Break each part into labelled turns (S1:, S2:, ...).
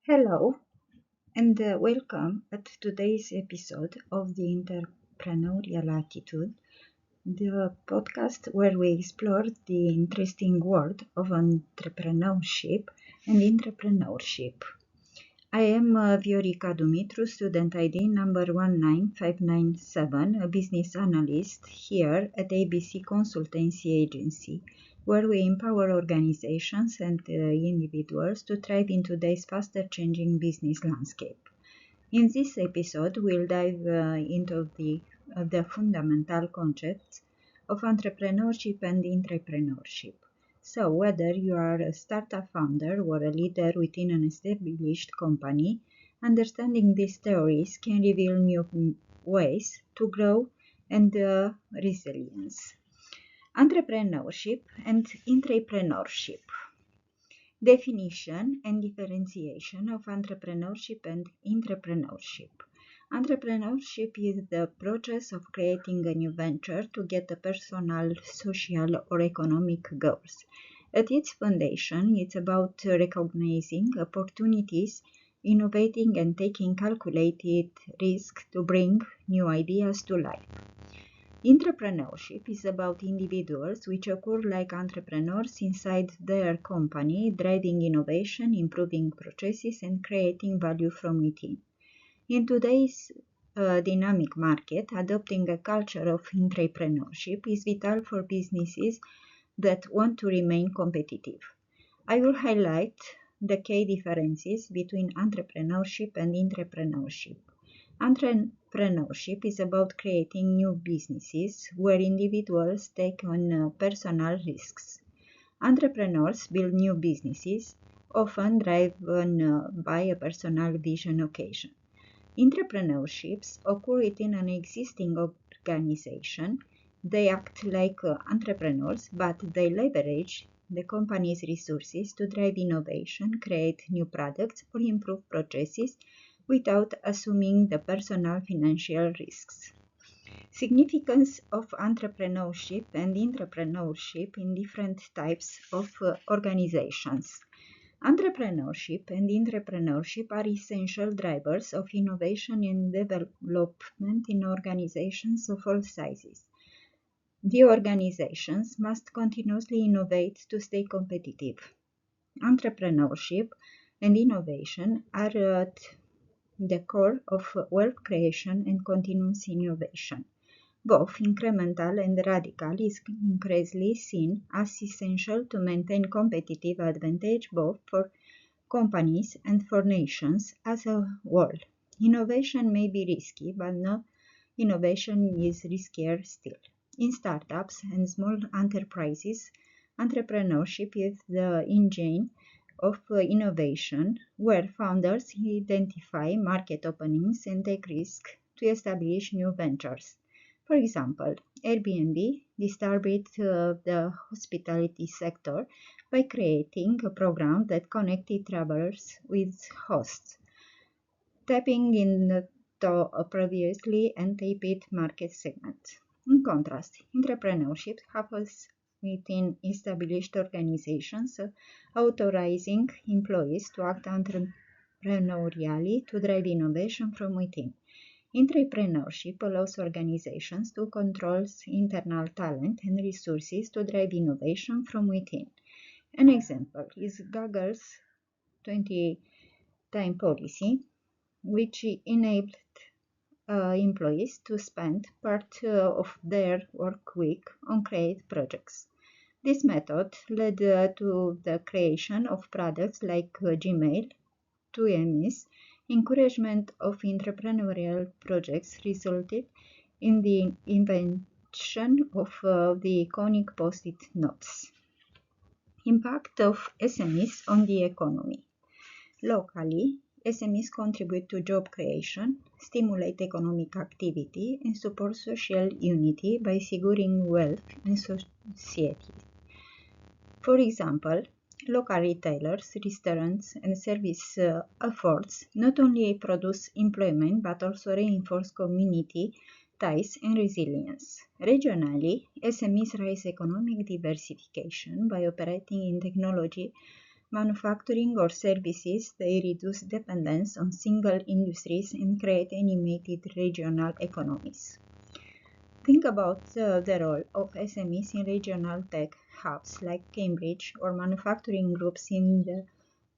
S1: Hello and welcome at today's episode of the Entrepreneurial Attitude, the podcast where we explore the interesting world of entrepreneurship and entrepreneurship. I am Viorica Dumitru, student ID number 19597, a business analyst here at ABC Consultancy Agency, where we empower organizations and individuals to thrive in today's faster changing business landscape. In this episode, we'll dive into the fundamental concepts of entrepreneurship and entrepreneurship. So, whether you are a startup founder or a leader within an established company, understanding these theories can reveal new ways to grow and resilience. Entrepreneurship and entrepreneurship. Definition and differentiation of entrepreneurship and entrepreneurship. Entrepreneurship is the process of creating a new venture to get a personal, social, or economic goals. At its foundation, it's about recognizing opportunities, innovating, and taking calculated risks to bring new ideas to life. Entrepreneurship is about individuals which occur like entrepreneurs inside their company, driving innovation, improving processes, and creating value from within. In today's dynamic market, adopting a culture of entrepreneurship is vital for businesses that want to remain competitive. I will highlight the key differences between entrepreneurship and entrepreneurship. Entrepreneurship is about creating new businesses where individuals take on personal risks. Entrepreneurs build new businesses, often driven by a personal vision occasion. Entrepreneurships occur within an existing organization. They act like entrepreneurs, but they leverage the company's resources to drive innovation, create new products, or improve processes without assuming the personal financial risks. Significance of entrepreneurship and entrepreneurship in different types of organizations. Entrepreneurship and entrepreneurship are essential drivers of innovation and development in organizations of all sizes. The organizations must continuously innovate to stay competitive. Entrepreneurship and innovation are at the core of wealth creation and continuous innovation. Both incremental and radical is increasingly seen as essential to maintain competitive advantage both for companies and for nations as a whole. Innovation may be risky, but no innovation is riskier still. In startups and small enterprises, entrepreneurship is the engine of innovation, where founders identify market openings and take risks to establish new ventures. For example, Airbnb disturbed the hospitality sector by creating a program that connected travelers with hosts, tapping into a previously untapped market segment. In contrast, entrepreneurship happens within established organizations, authorizing employees to act entrepreneurially to drive innovation from within. Entrepreneurship allows organizations to control internal talent and resources to drive innovation from within. An example is Google's 20-time policy, which enabled employees to spend part of their work week on creative projects. This method led to the creation of products like Gmail, 2MS. Encouragement of entrepreneurial projects resulted in the invention of the iconic post-it notes. Impact of SMEs on the economy. Locally, SMEs contribute to job creation, stimulate economic activity, and support social unity by securing wealth in society. For example, local retailers, restaurants, and service efforts not only produce employment but also reinforce community ties and resilience. Regionally, SMEs raise economic diversification by operating in technology manufacturing or services, they reduce dependence on single industries and create animated regional economies. Think about the role of SMEs in regional tech hubs like Cambridge or manufacturing groups in the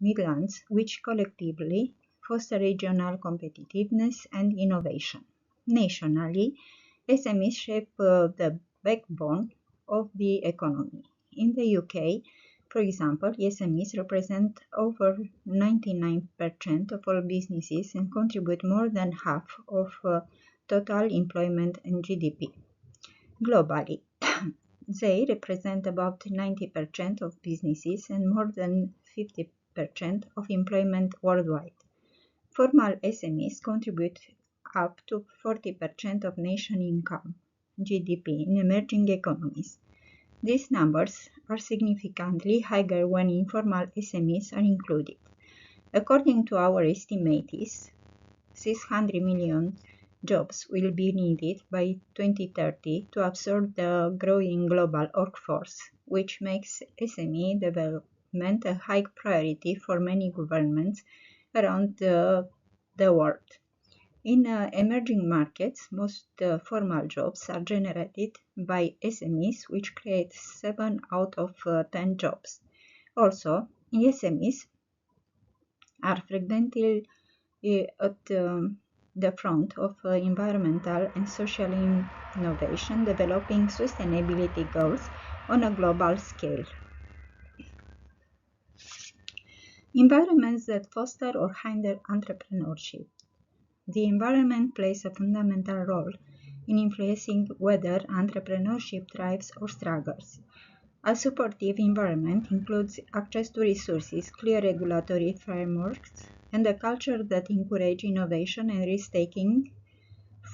S1: Midlands, which collectively foster regional competitiveness and innovation. Nationally, SMEs shape the backbone of the economy. In the UK, for example, SMEs represent over 99% of all businesses and contribute more than half of total employment and GDP. Globally, they represent about 90% of businesses and more than 50% of employment worldwide. Formal SMEs contribute up to 40% of nation income, GDP, in emerging economies. These numbers are significantly higher when informal SMEs are included. According to our estimates, 600 million jobs will be needed by 2030 to absorb the growing global workforce, which makes SME development a high priority for many governments around the world. In emerging markets, most formal jobs are generated by SMEs, which create 7 out of 10 jobs. Also, SMEs are frequently at the front of environmental and social innovation, developing sustainability goals on a global scale. Environments that foster or hinder entrepreneurship. The environment plays a fundamental role in influencing whether entrepreneurship thrives or struggles. A supportive environment includes access to resources, clear regulatory frameworks, and a culture that encourages innovation and risk-taking.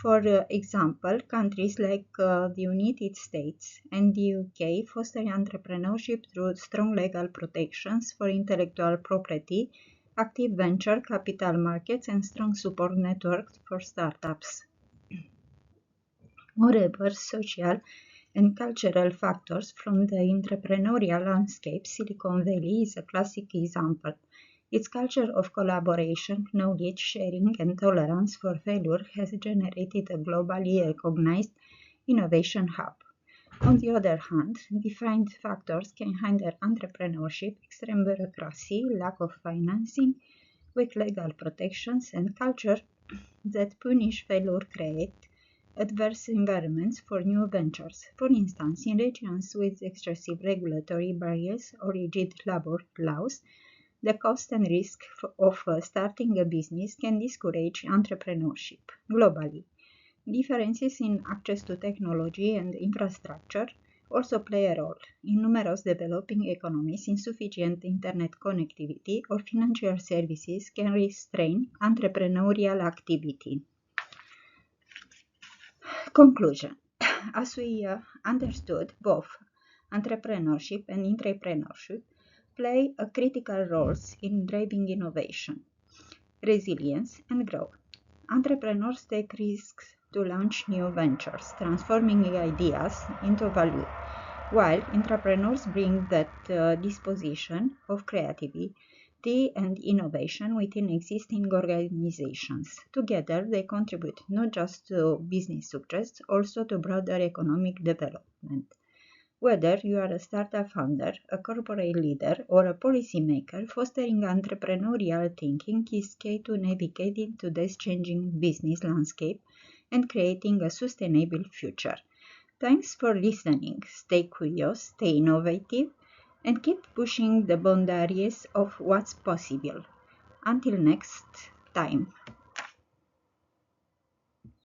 S1: For example, countries like the United States and the UK foster entrepreneurship through strong legal protections for intellectual property, active venture capital markets, and strong support networks for startups. Moreover, social and cultural factors from the entrepreneurial landscape, Silicon Valley is a classic example. Its culture of collaboration, knowledge sharing, and tolerance for failure has generated a globally recognized innovation hub. On the other hand, defined factors can hinder entrepreneurship, extreme bureaucracy, lack of financing, weak legal protections, and culture that punish failure create adverse environments for new ventures. For instance, in regions with excessive regulatory barriers or rigid labor laws, the cost and risk of starting a business can discourage entrepreneurship. Globally, differences in access to technology and infrastructure also play a role. In numerous developing economies, insufficient internet connectivity or financial services can restrain entrepreneurial activity. Conclusion. As we understood, both entrepreneurship and intrapreneurship play a critical roles in driving innovation, resilience, and growth. Entrepreneurs take risks to launch new ventures, transforming ideas into value, while entrepreneurs bring that disposition of creativity and innovation within existing organizations. Together, they contribute not just to business success, also to broader economic development. Whether you are a startup founder, a corporate leader, or a policymaker, fostering entrepreneurial thinking is key to navigating today's changing business landscape and creating a sustainable future. Thanks for listening. Stay curious, stay innovative, and keep pushing the boundaries of what's possible. Until next time.